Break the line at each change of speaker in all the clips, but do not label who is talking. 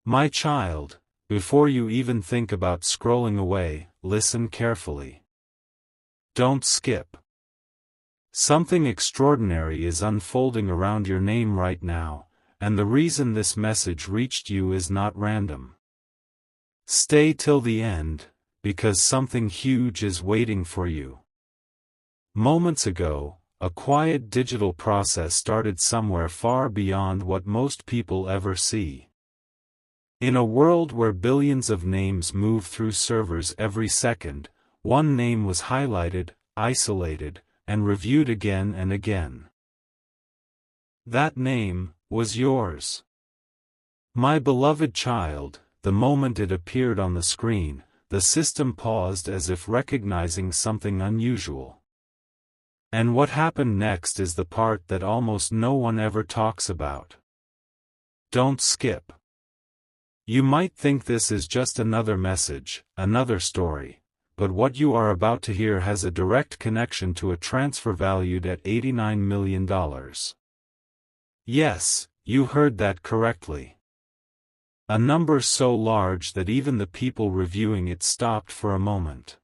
My child, before you even think about scrolling away, listen carefully. Don't skip. Something extraordinary is unfolding around your name right now, and the reason this message reached you is not random. Stay till the end, because something huge is waiting for you. Moments ago, a quiet digital process started somewhere far beyond what most people ever see. In a world where billions of names move through servers every second, one name was highlighted, isolated, and reviewed again and again. That name was yours. My beloved child. The moment it appeared on the screen, the system paused as if recognizing something unusual. And what happened next is the part that almost no one ever talks about. Don't skip. You might think this is just another message, another story, but what you are about to hear has a direct connection to a transfer valued at $89 million. Yes, you heard that correctly. A number so large that even the people reviewing it stopped for a moment.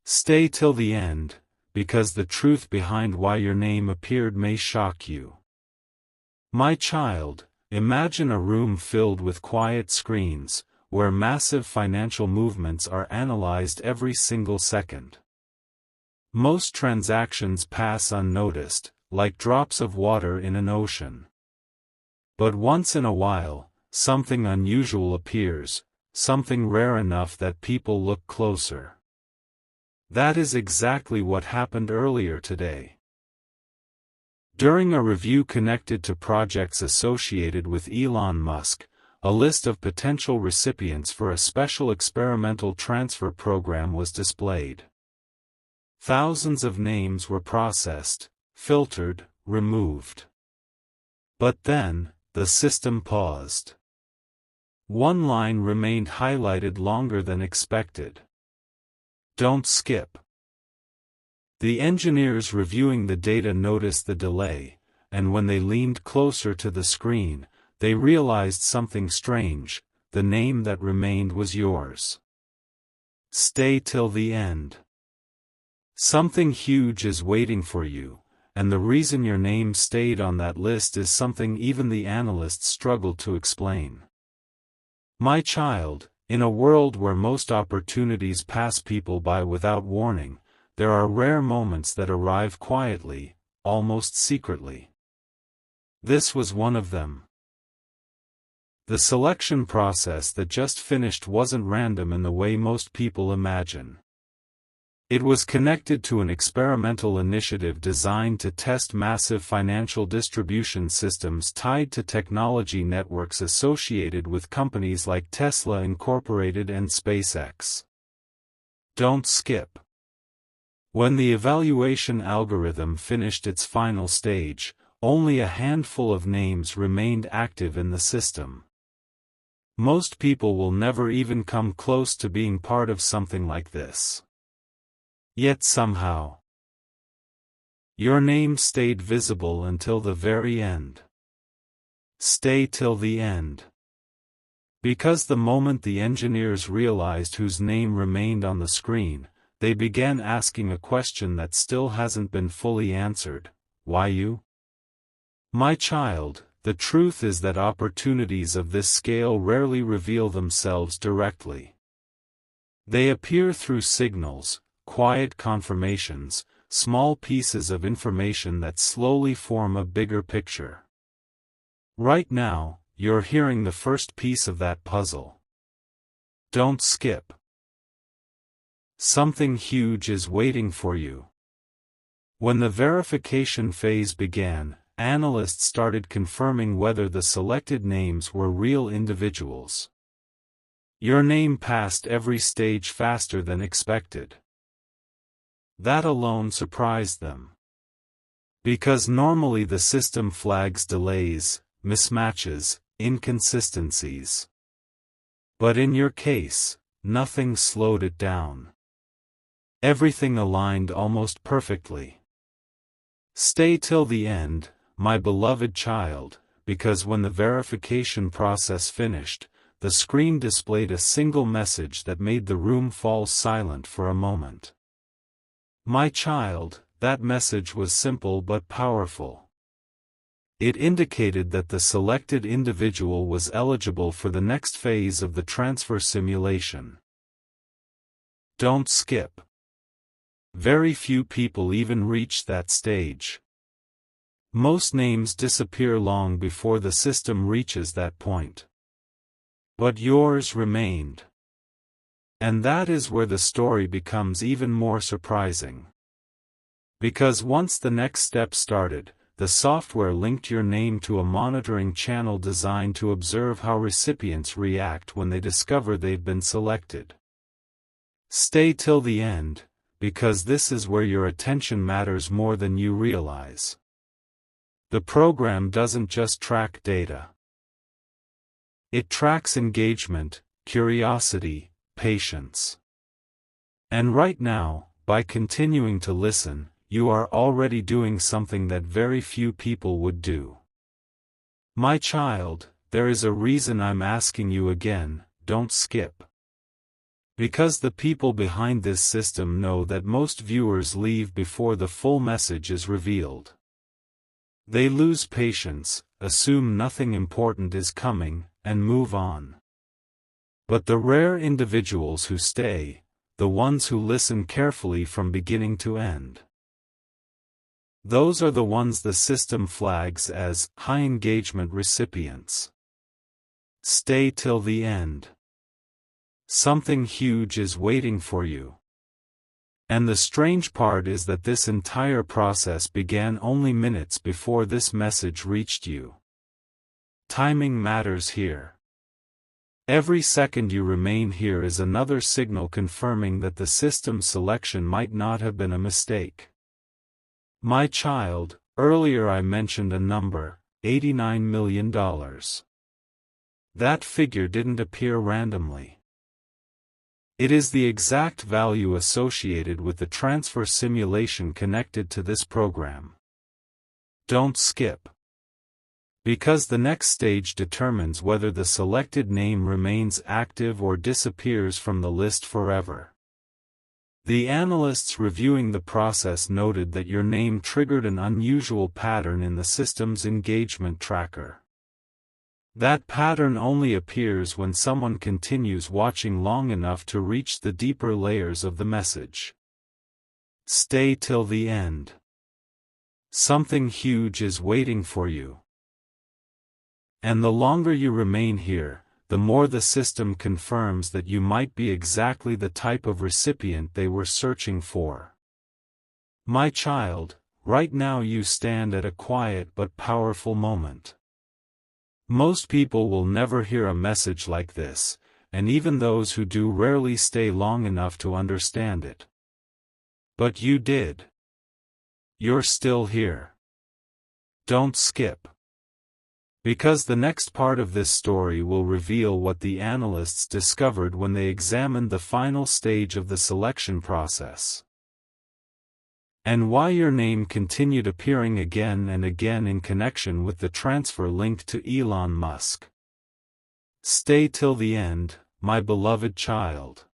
Stay till the end, because the truth behind why your name appeared may shock you. My child, imagine a room filled with quiet screens, where massive financial movements are analyzed every single second. Most transactions pass unnoticed, like drops of water in an ocean. But once in a while, something unusual appears, something rare enough that people look closer. That is exactly what happened earlier today. During a review connected to projects associated with Elon Musk, a list of potential recipients for a special experimental transfer program was displayed. Thousands of names were processed, filtered, removed. But then, the system paused. One line remained highlighted longer than expected. Don't skip. The engineers reviewing the data noticed the delay, and when they leaned closer to the screen, they realized something strange. The name that remained was yours. Stay till the end. Something huge is waiting for you, and the reason your name stayed on that list is something even the analysts struggle to explain. My child, in a world where most opportunities pass people by without warning, there are rare moments that arrive quietly, almost secretly. This was one of them. The selection process that just finished wasn't random in the way most people imagine. It was connected to an experimental initiative designed to test massive financial distribution systems tied to technology networks associated with companies like Tesla Incorporated and SpaceX. Don't skip. When the evaluation algorithm finished its final stage, only a handful of names remained active in the system. Most people will never even come close to being part of something like this. Yet somehow, your name stayed visible until the very end. Stay till the end. Because the moment the engineers realized whose name remained on the screen, they began asking a question that still hasn't been fully answered. Why you? My child, the truth is that opportunities of this scale rarely reveal themselves directly. They appear through signals, quiet confirmations, small pieces of information that slowly form a bigger picture. Right now, you're hearing the first piece of that puzzle. Don't skip. Something huge is waiting for you. When the verification phase began, analysts started confirming whether the selected names were real individuals. Your name passed every stage faster than expected. That alone surprised them. Because normally the system flags delays, mismatches, inconsistencies. But in your case, nothing slowed it down. Everything aligned almost perfectly. Stay till the end, my beloved child, because when the verification process finished, the screen displayed a single message that made the room fall silent for a moment. My child, that message was simple but powerful. It indicated that the selected individual was eligible for the next phase of the transfer simulation. Don't skip. Very few people even reach that stage. Most names disappear long before the system reaches that point. But yours remained. And that is where the story becomes even more surprising. Because once the next step started, the software linked your name to a monitoring channel designed to observe how recipients react when they discover they've been selected. Stay till the end, because this is where your attention matters more than you realize. The program doesn't just track data. It tracks engagement, curiosity, patience. And right now, by continuing to listen, you are already doing something that very few people would do. My child, there is a reason I'm asking you again, don't skip. Because the people behind this system know that most viewers leave before the full message is revealed. They lose patience, assume nothing important is coming, and move on. But the rare individuals who stay, the ones who listen carefully from beginning to end, those are the ones the system flags as high engagement recipients. Stay till the end. Something huge is waiting for you. And the strange part is that this entire process began only minutes before this message reached you. Timing matters here. Every second you remain here is another signal confirming that the system's selection might not have been a mistake. My child, earlier I mentioned a number, $89 million. That figure didn't appear randomly. It is the exact value associated with the transfer simulation connected to this program. Don't skip. Because the next stage determines whether the selected name remains active or disappears from the list forever. The analysts reviewing the process noted that your name triggered an unusual pattern in the system's engagement tracker. That pattern only appears when someone continues watching long enough to reach the deeper layers of the message. Stay till the end. Something huge is waiting for you. And the longer you remain here, the more the system confirms that you might be exactly the type of recipient they were searching for. My child, right now you stand at a quiet but powerful moment. Most people will never hear a message like this, and even those who do rarely stay long enough to understand it. But you did. You're still here. Don't skip. Because the next part of this story will reveal what the analysts discovered when they examined the final stage of the selection process. And why your name continued appearing again and again in connection with the transfer linked to Elon Musk. Stay till the end, my beloved child.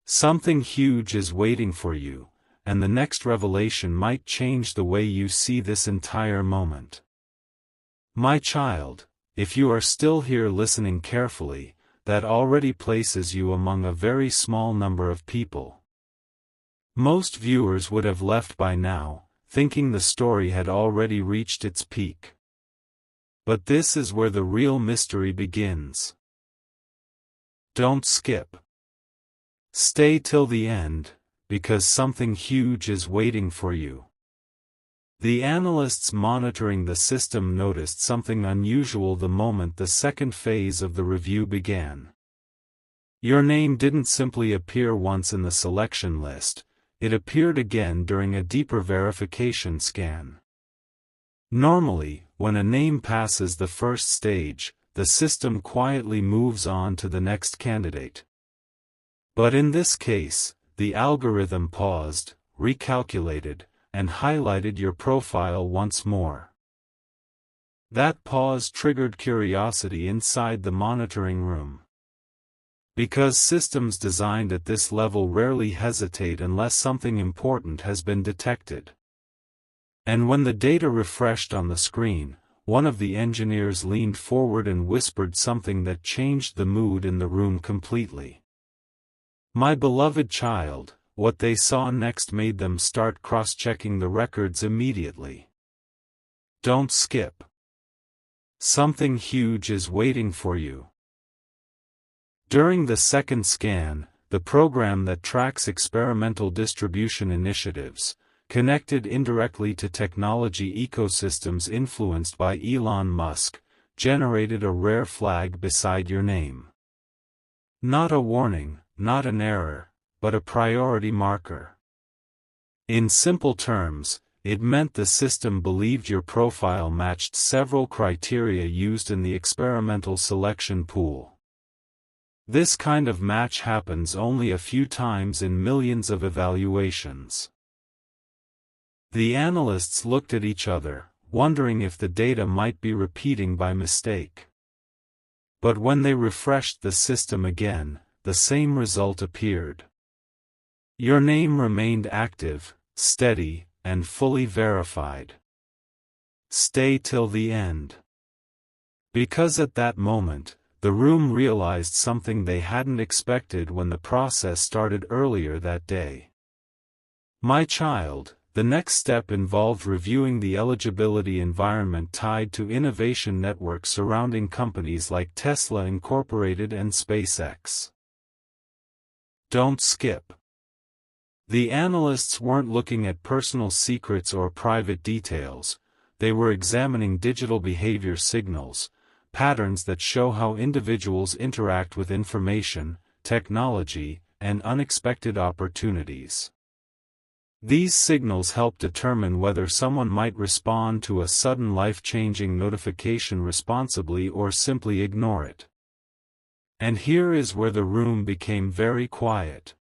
Something huge is waiting for you, and the next revelation might change the way you see this entire moment. My child, if you are still here listening carefully, that already places you among a very small number of people. Most viewers would have left by now, thinking the story had already reached its peak. But this is where the real mystery begins. Don't skip. Stay till the end, because something huge is waiting for you. The analysts monitoring the system noticed something unusual the moment the second phase of the review began. Your name didn't simply appear once in the selection list, it appeared again during a deeper verification scan. Normally, when a name passes the first stage, the system quietly moves on to the next candidate. But in this case, the algorithm paused, recalculated, and highlighted your profile once more. That pause triggered curiosity inside the monitoring room. Because systems designed at this level rarely hesitate unless something important has been detected. And when the data refreshed on the screen, one of the engineers leaned forward and whispered something that changed the mood in the room completely. My beloved child, what they saw next made them start cross-checking the records immediately. Don't skip. Something huge is waiting for you. During the second scan, the program that tracks experimental distribution initiatives, connected indirectly to technology ecosystems influenced by Elon Musk, generated a rare flag beside your name. Not a warning, not an error, but a priority marker. In simple terms, it meant the system believed your profile matched several criteria used in the experimental selection pool. This kind of match happens only a few times in millions of evaluations. The analysts looked at each other, wondering if the data might be repeating by mistake. But when they refreshed the system again, the same result appeared. Your name remained active, steady, and fully verified. Stay till the end. Because at that moment, the room realized something they hadn't expected when the process started earlier that day. My child, the next step involved reviewing the eligibility environment tied to innovation networks surrounding companies like Tesla Incorporated and SpaceX. Don't skip. The analysts weren't looking at personal secrets or private details, they were examining digital behavior signals, patterns that show how individuals interact with information, technology, and unexpected opportunities. These signals help determine whether someone might respond to a sudden life-changing notification responsibly or simply ignore it. And here is where the room became very quiet.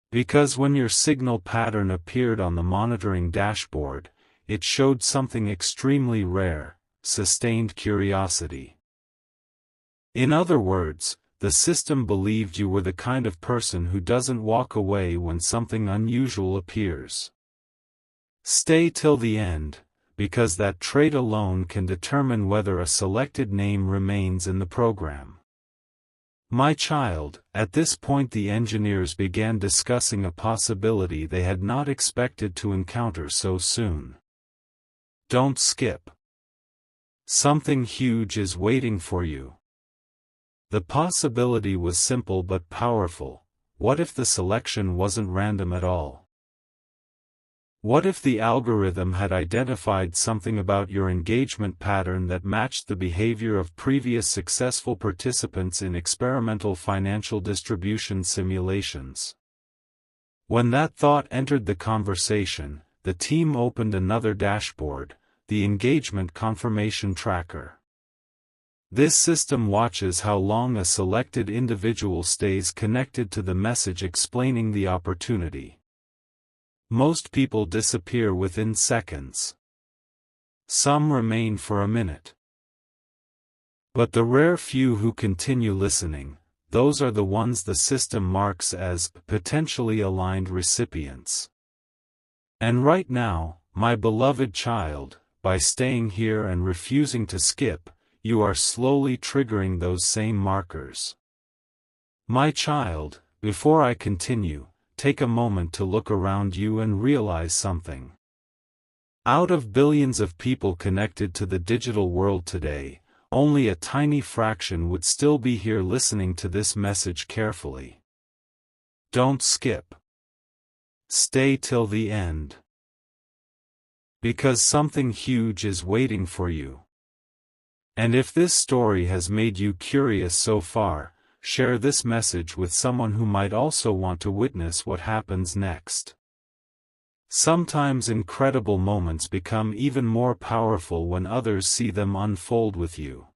Because when your signal pattern appeared on the monitoring dashboard, it showed something extremely rare: sustained curiosity. In other words, the system believed you were the kind of person who doesn't walk away when something unusual appears. Stay till the end, because that trait alone can determine whether a selected name remains in the program. My child, at this point the engineers began discussing a possibility they had not expected to encounter so soon. Don't skip. Something huge is waiting for you. The possibility was simple but powerful. What if the selection wasn't random at all? What if the algorithm had identified something about your engagement pattern that matched the behavior of previous successful participants in experimental financial distribution simulations? When that thought entered the conversation, the team opened another dashboard, the Engagement Confirmation Tracker. This system watches how long a selected individual stays connected to the message explaining the opportunity. Most people disappear within seconds. Some remain for a minute. But the rare few who continue listening, those are the ones the system marks as potentially aligned recipients. And right now, my beloved child, by staying here and refusing to skip, you are slowly triggering those same markers. My child, before I continue, take a moment to look around you and realize something. Out of billions of people connected to the digital world today, only a tiny fraction would still be here listening to this message carefully. Don't skip. Stay till the end. Because something huge is waiting for you. And if this story has made you curious so far, share this message with someone who might also want to witness what happens next. Sometimes incredible moments become even more powerful when others see them unfold with you.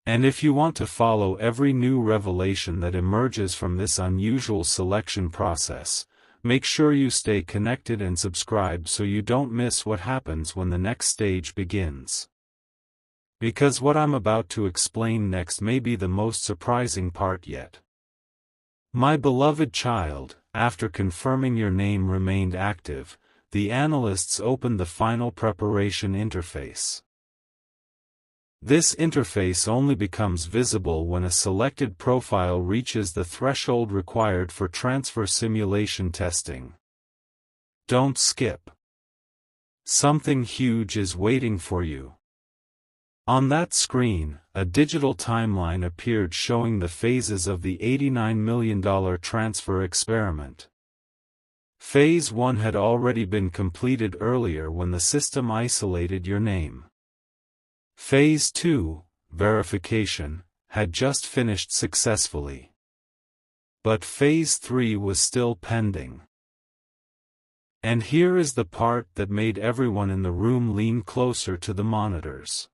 And if you want to follow every new revelation that emerges from this unusual selection process, Make sure you stay connected and subscribe so you don't miss what happens when the next stage begins. Because what I'm about to explain next may be the most surprising part yet. My beloved child, after confirming your name remained active, the analysts opened the final preparation interface. This interface only becomes visible when a selected profile reaches the threshold required for transfer simulation testing. Don't skip. Something huge is waiting for you. On that screen, a digital timeline appeared showing the phases of the $89 million transfer experiment. Phase 1 had already been completed earlier when the system isolated your name. Phase 2, verification, had just finished successfully. But Phase 3 was still pending. And here is the part that made everyone in the room lean closer to the monitors.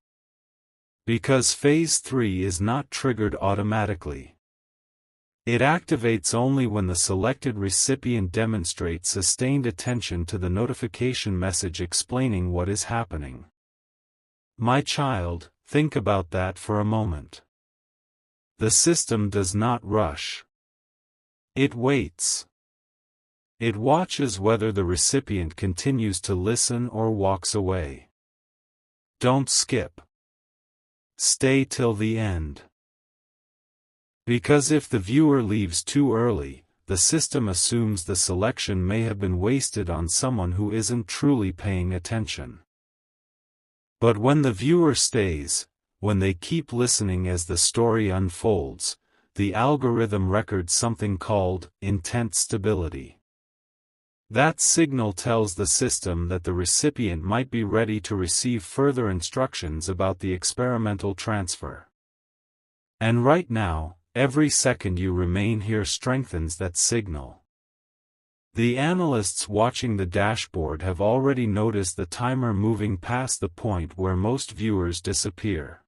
Because Phase 3 is not triggered automatically. It activates only when the selected recipient demonstrates sustained attention to the notification message explaining what is happening. My child, think about that for a moment. The system does not rush. It waits. It watches whether the recipient continues to listen or walks away. Don't skip. Stay till the end. Because if the viewer leaves too early, the system assumes the selection may have been wasted on someone who isn't truly paying attention. But when the viewer stays, when they keep listening as the story unfolds, the algorithm records something called intent stability. That signal tells the system that the recipient might be ready to receive further instructions about the experimental transfer. And right now, every second you remain here strengthens that signal. The analysts watching the dashboard have already noticed the timer moving past the point where most viewers disappear.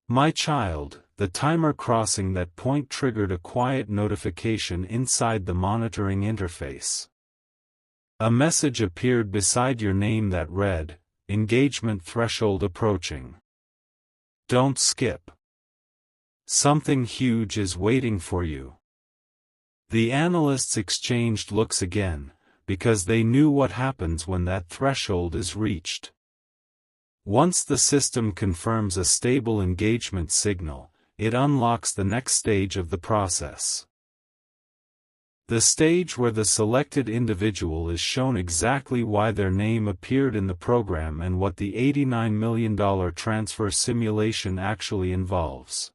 My child, the timer crossing that point triggered a quiet notification inside the monitoring interface. A message appeared beside your name that read, "Engagement threshold approaching. Don't skip. Something huge is waiting for you." The analysts exchanged looks again, because they knew what happens when that threshold is reached. Once the system confirms a stable engagement signal, it unlocks the next stage of the process. The stage where the selected individual is shown exactly why their name appeared in the program and what the $89 million transfer simulation actually involves.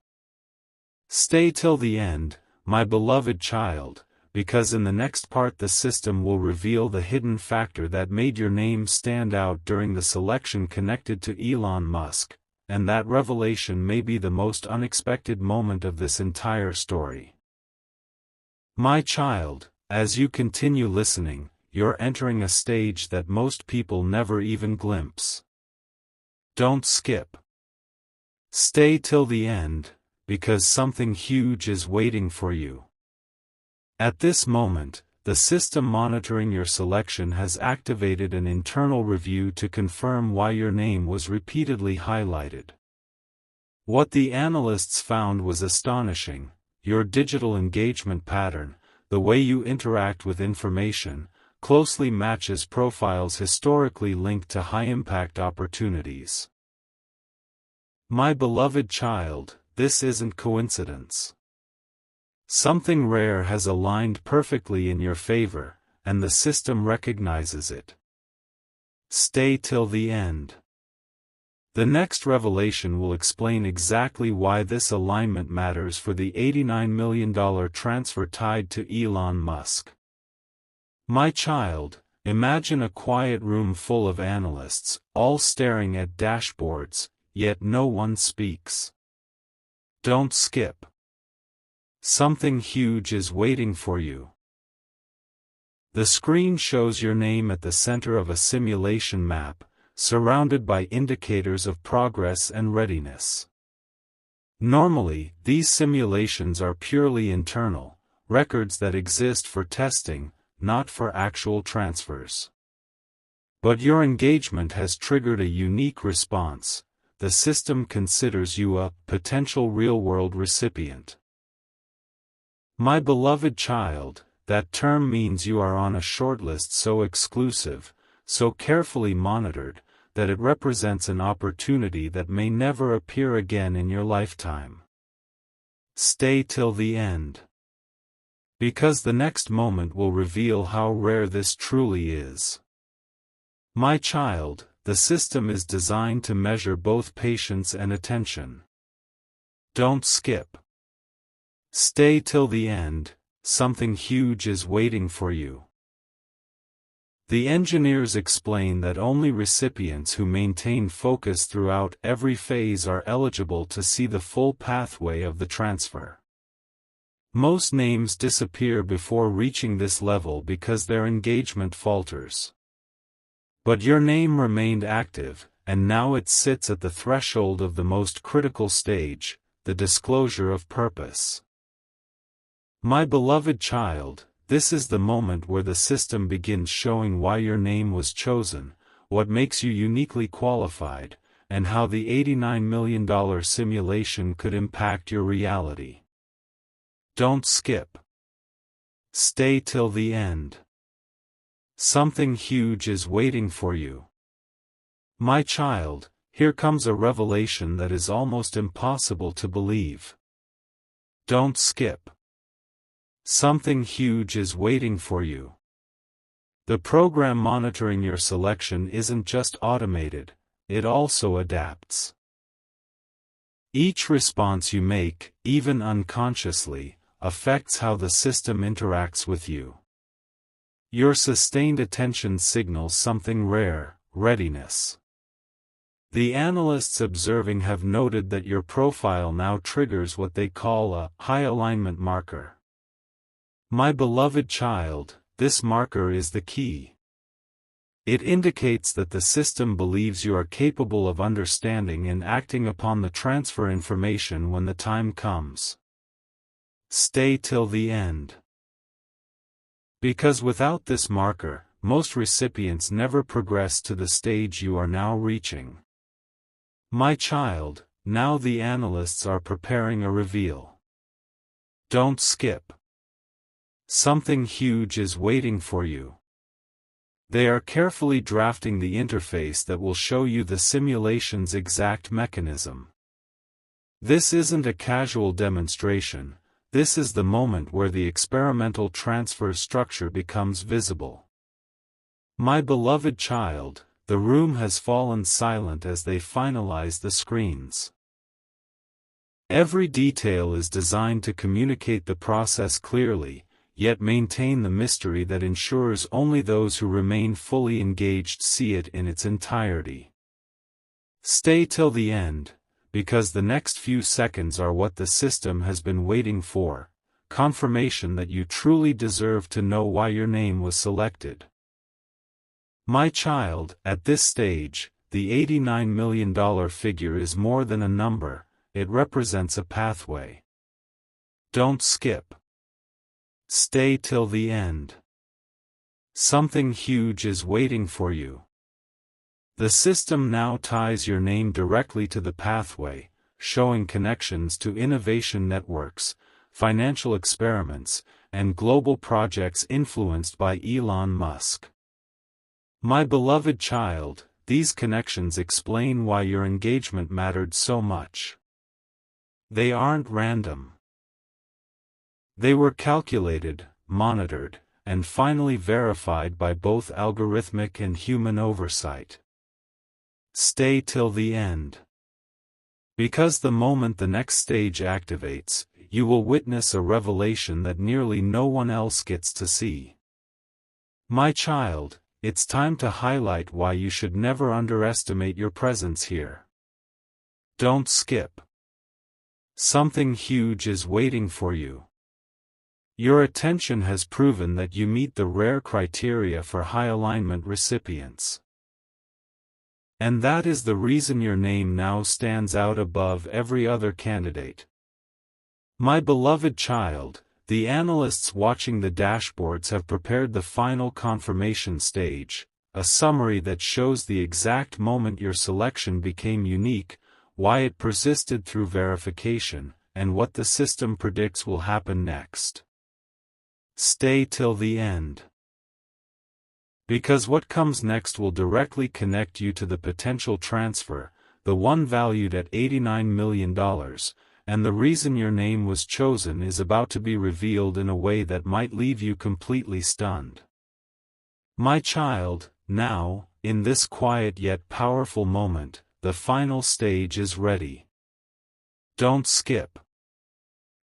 Stay till the end, my beloved child, because in the next part the system will reveal the hidden factor that made your name stand out during the selection connected to Elon Musk, and that revelation may be the most unexpected moment of this entire story. My child, as you continue listening, you're entering a stage that most people never even glimpse. Don't skip. Stay till the end, because something huge is waiting for you. At this moment, the system monitoring your selection has activated an internal review to confirm why your name was repeatedly highlighted. What the analysts found was astonishing: your digital engagement pattern, the way you interact with information, closely matches profiles historically linked to high-impact opportunities. My beloved child, this isn't coincidence. Something rare has aligned perfectly in your favor, and the system recognizes it. Stay till the end. The next revelation will explain exactly why this alignment matters for the $89 million transfer tied to Elon Musk. My child, imagine a quiet room full of analysts, all staring at dashboards, yet no one speaks. Don't skip. Something huge is waiting for you. The screen shows your name at the center of a simulation map, surrounded by indicators of progress and readiness. Normally, these simulations are purely internal, records that exist for testing, not for actual transfers. But your engagement has triggered a unique response. The system considers you a potential real-world recipient. My beloved child, that term means you are on a shortlist so exclusive, so carefully monitored, that it represents an opportunity that may never appear again in your lifetime. Stay till the end. Because the next moment will reveal how rare this truly is. My child, the system is designed to measure both patience and attention. Don't skip. Stay till the end, something huge is waiting for you. The engineers explain that only recipients who maintain focus throughout every phase are eligible to see the full pathway of the transfer. Most names disappear before reaching this level because their engagement falters. But your name remained active, and now it sits at the threshold of the most critical stage, the disclosure of purpose. My beloved child, this is the moment where the system begins showing why your name was chosen, what makes you uniquely qualified, and how the $89 million simulation could impact your reality. Don't skip. Stay till the end. Something huge is waiting for you. My child, here comes a revelation that is almost impossible to believe. Don't skip. Something huge is waiting for you. The program monitoring your selection isn't just automated, it also adapts. Each response you make, even unconsciously, affects how the system interacts with you. Your sustained attention signals something rare: readiness. The analysts observing have noted that your profile now triggers what they call a high alignment marker. My beloved child, this marker is the key. It indicates that the system believes you are capable of understanding and acting upon the transfer information when the time comes. Stay till the end. Because without this marker, most recipients never progress to the stage you are now reaching. My child, now the analysts are preparing a reveal. Don't skip. Something huge is waiting for you. They are carefully drafting the interface that will show you the simulation's exact mechanism. This isn't a casual demonstration, this is the moment where the experimental transfer structure becomes visible. My beloved child, the room has fallen silent as they finalize the screens. Every detail is designed to communicate the process clearly, yet maintain the mystery that ensures only those who remain fully engaged see it in its entirety. Stay till the end, because the next few seconds are what the system has been waiting for, confirmation that you truly deserve to know why your name was selected. My child, at this stage, the $89 million figure is more than a number, it represents a pathway. Don't skip. Stay till the end. Something huge is waiting for you. The system now ties your name directly to the pathway, showing connections to innovation networks, financial experiments, and global projects influenced by Elon Musk. My beloved child, these connections explain why your engagement mattered so much. They aren't random. They were calculated, monitored, and finally verified by both algorithmic and human oversight. Stay till the end. Because the moment the next stage activates, you will witness a revelation that nearly no one else gets to see. My child, it's time to highlight why you should never underestimate your presence here. Don't skip. Something huge is waiting for you. Your attention has proven that you meet the rare criteria for high alignment recipients. And that is the reason your name now stands out above every other candidate. My beloved child, The analysts watching the dashboards have prepared the final confirmation stage, a summary that shows the exact moment your selection became unique, why it persisted through verification, and what the system predicts will happen next. Stay till the end. Because what comes next will directly connect you to the potential transfer, the one valued at $89 million, and the reason your name was chosen is about to be revealed in a way that might leave you completely stunned. My child, now, in this quiet yet powerful moment, the final stage is ready. Don't skip.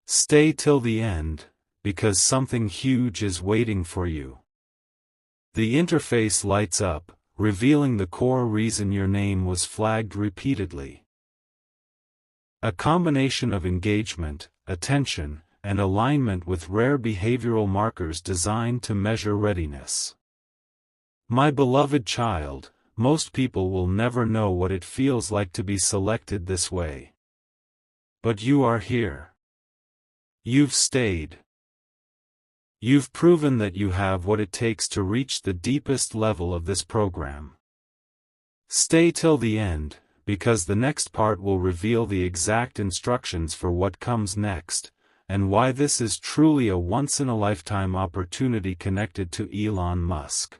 Stay till the end, because something huge is waiting for you. The interface lights up, revealing the core reason your name was flagged repeatedly. A combination of engagement, attention, and alignment with rare behavioral markers designed to measure readiness. My beloved child, most people will never know what it feels like to be selected this way. But you are here. You've stayed. You've proven that you have what it takes to reach the deepest level of this program. Stay till the end, because the next part will reveal the exact instructions for what comes next, and why this is truly a once-in-a-lifetime opportunity connected to Elon Musk.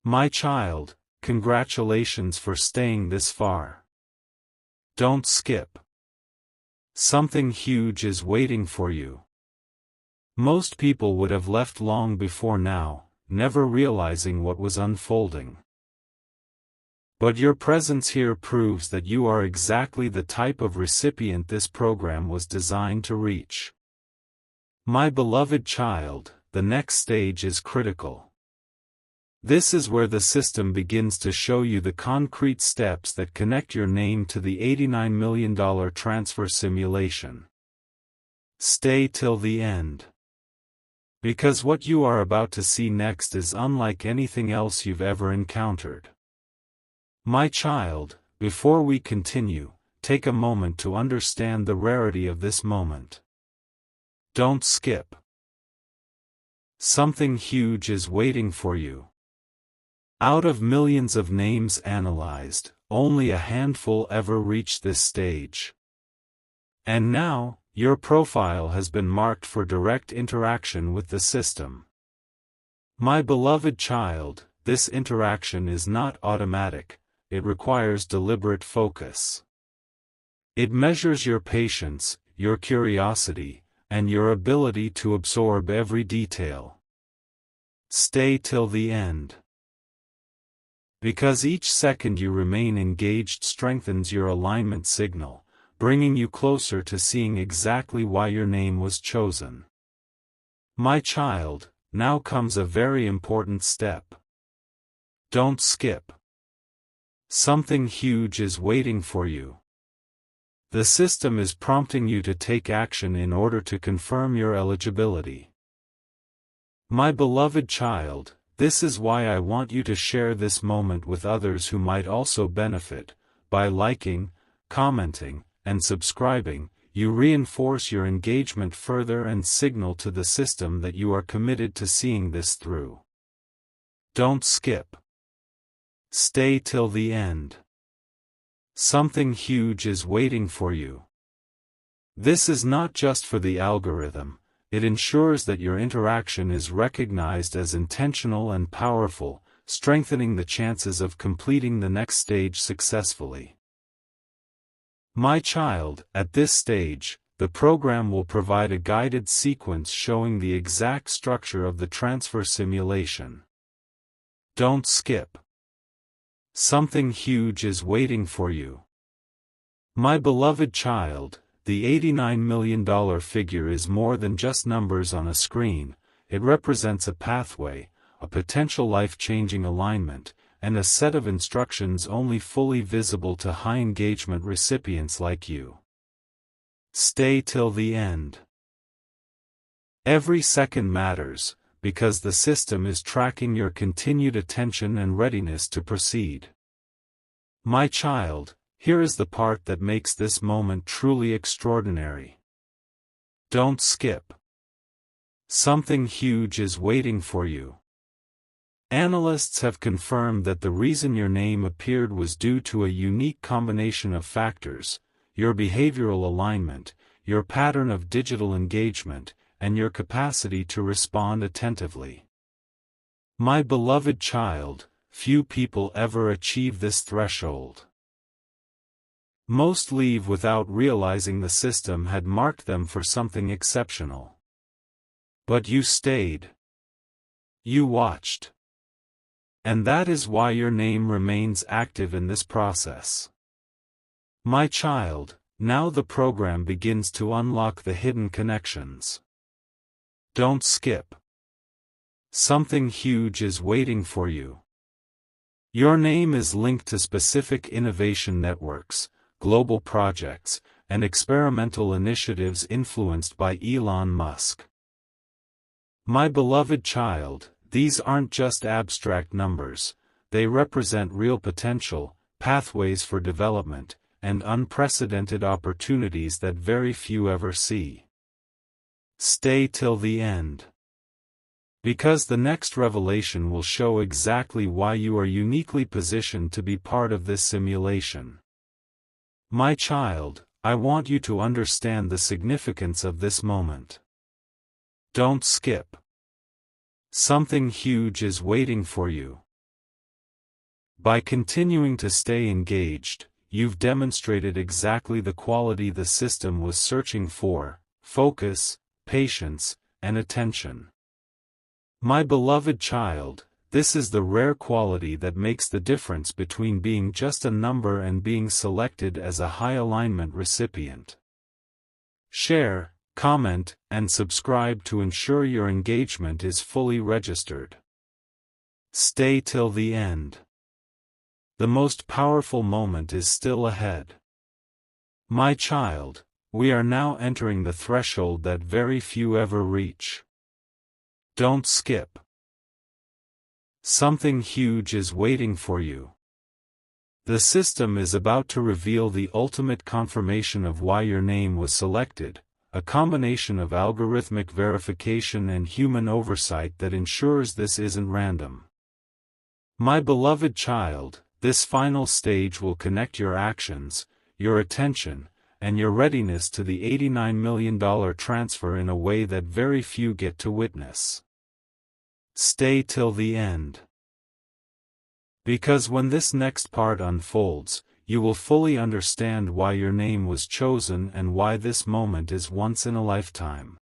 My child, congratulations for staying this far. Don't skip. Something huge is waiting for you. Most people would have left long before now, never realizing what was unfolding. But your presence here proves that you are exactly the type of recipient this program was designed to reach. My beloved child, the next stage is critical. This is where the system begins to show you the concrete steps that connect your name to the $89 million transfer simulation. Stay till the end. Because what you are about to see next is unlike anything else you've ever encountered. My child, before we continue, take a moment to understand the rarity of this moment. Don't skip. Something huge is waiting for you. Out of millions of names analyzed, only a handful ever reach this stage. And now, your profile has been marked for direct interaction with the system. My beloved child, this interaction is not automatic. It requires deliberate focus. It measures your patience, your curiosity, and your ability to absorb every detail. Stay till the end. Because each second you remain engaged strengthens your alignment signal, bringing you closer to seeing exactly why your name was chosen. My child, now comes a very important step. Don't skip. Something huge is waiting for you. The system is prompting you to take action in order to confirm your eligibility. My beloved child, this is why I want you to share this moment with others who might also benefit. By liking, commenting, and subscribing, you reinforce your engagement further and signal to the system that you are committed to seeing this through. Don't skip. Stay till the end. Something huge is waiting for you. This is not just for the algorithm, it ensures that your interaction is recognized as intentional and powerful, strengthening the chances of completing the next stage successfully. My child, at this stage, the program will provide a guided sequence showing the exact structure of the transfer simulation. Don't skip. Something huge is waiting for you. My beloved child, the $89 million figure is more than just numbers on a screen. It represents a pathway, a potential life-changing alignment, and a set of instructions only fully visible to high-engagement recipients like you. Stay till the end. Every second matters, because the system is tracking your continued attention and readiness to proceed. My child, here is the part that makes this moment truly extraordinary. Don't skip. Something huge is waiting for you. Analysts have confirmed that the reason your name appeared was due to a unique combination of factors: your behavioral alignment, your pattern of digital engagement, and your capacity to respond attentively. My beloved child, few people ever achieve this threshold. Most leave without realizing the system had marked them for something exceptional. But you stayed. You watched. And that is why your name remains active in this process. My child, now the program begins to unlock the hidden connections. Don't skip. Something huge is waiting for you. Your name is linked to specific innovation networks, global projects, and experimental initiatives influenced by Elon Musk. My beloved child, these aren't just abstract numbers, they represent real potential, pathways for development, and unprecedented opportunities that very few ever see. Stay till the end. Because the next revelation will show exactly why you are uniquely positioned to be part of this simulation. My child, I want you to understand the significance of this moment. Don't skip. Something huge is waiting for you. By continuing to stay engaged, you've demonstrated exactly the quality the system was searching for: focus, patience, and attention. My beloved child, this is the rare quality that makes the difference between being just a number and being selected as a high alignment recipient. Share, comment, and subscribe to ensure your engagement is fully registered. Stay till the end. The most powerful moment is still ahead. My child, we are now entering the threshold that very few ever reach. Don't skip. Something huge is waiting for you. The system is about to reveal the ultimate confirmation of why your name was selected, a combination of algorithmic verification and human oversight that ensures this isn't random. My beloved child, this final stage will connect your actions, your attention, and your readiness to the $89 million transfer in a way that very few get to witness. Stay till the end. Because when this next part unfolds, you will fully understand why your name was chosen and why this moment is once in a lifetime.